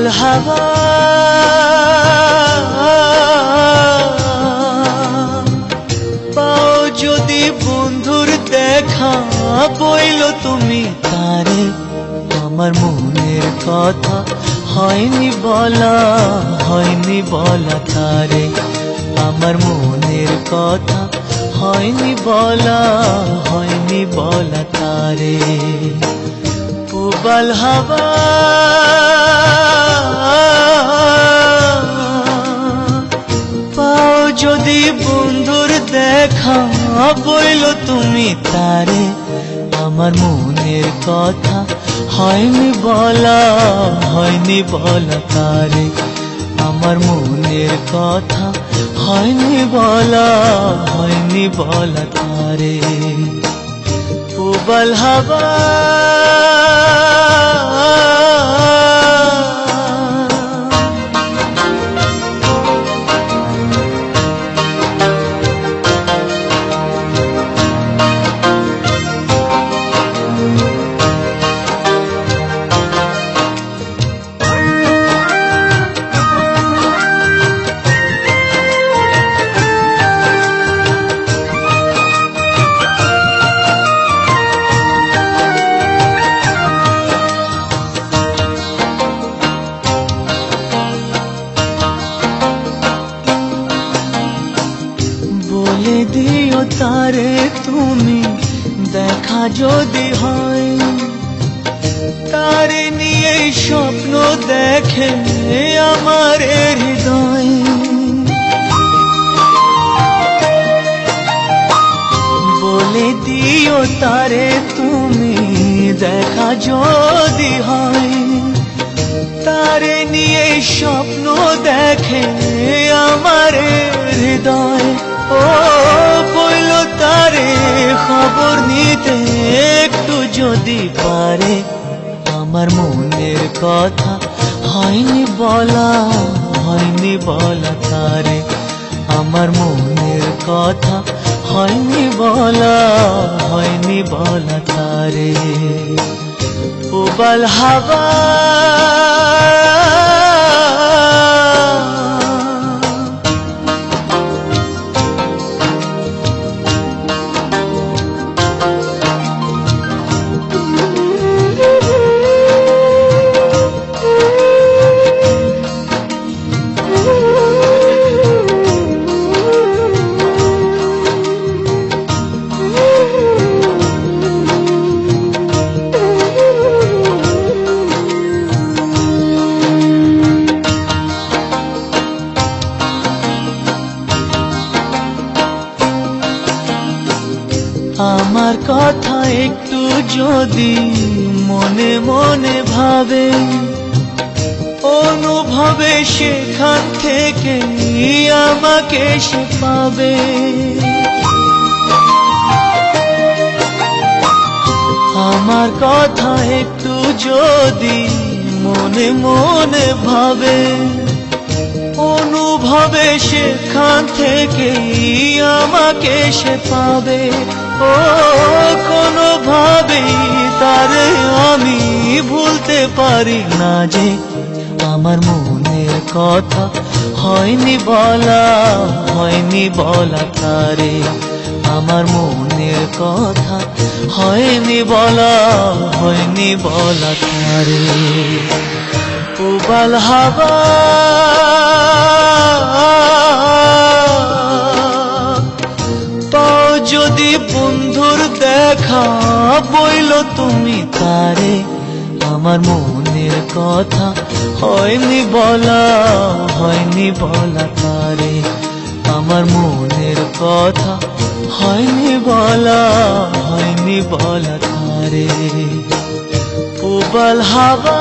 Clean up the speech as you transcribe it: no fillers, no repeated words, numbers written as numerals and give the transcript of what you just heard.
পুবাল হাওয়া পাও যদি বন্ধুর দেখা বইল তুমি তারে আমার মনের কথা হয়নি বলা তারে আমার মনের কথা হয়নি বলা তারে পুবাল হাওয়া পাও যদি বন্ধুর দেখা বইল তুমি তারে আমার মনের কথা হয়নি বলা তারে আমার মনের কথা হয়নি বলা তারে পুবাল হাওয়া বলে দিও তারে তুমি দেখা যদি হয় তারে নিয়ে স্বপ্ন দেখে আমার হৃদয় বলে দিও তারে তুমি দেখা যদি হয় তারে নিয়ে স্বপ্ন দেখে আমার হৃদয় ও বইল তারে খবর নিতে একটু যদি পারে আমার মনের কথা হয়নি বলা তারে আমার মনের কথা হয়নি বলা তারে পুবাল হাওয়া আমার কথা একটু যদি মনে মনে ভাবে অনুভবে সেখান থেকে আমাকে সে পাবে আমার কথা একটু যদি মনে মনে ভাবে অনুভবে সেখান থেকে আমাকে সে পাবে ও কোনোভাবেই তারে আমি ভুলতে পারি না যে আমার মনের কথা হয়নি বলা তারে আমার মনের কথা হয়নি বলা তারে পুবাল হাওয়া পাও যদি বন্ধুর দেখা বইল তুমি তারে আমার মনের কথা হয়নি বলা তারে আমার মনের কথা হয়নি বলা তারে পুবাল হাওয়া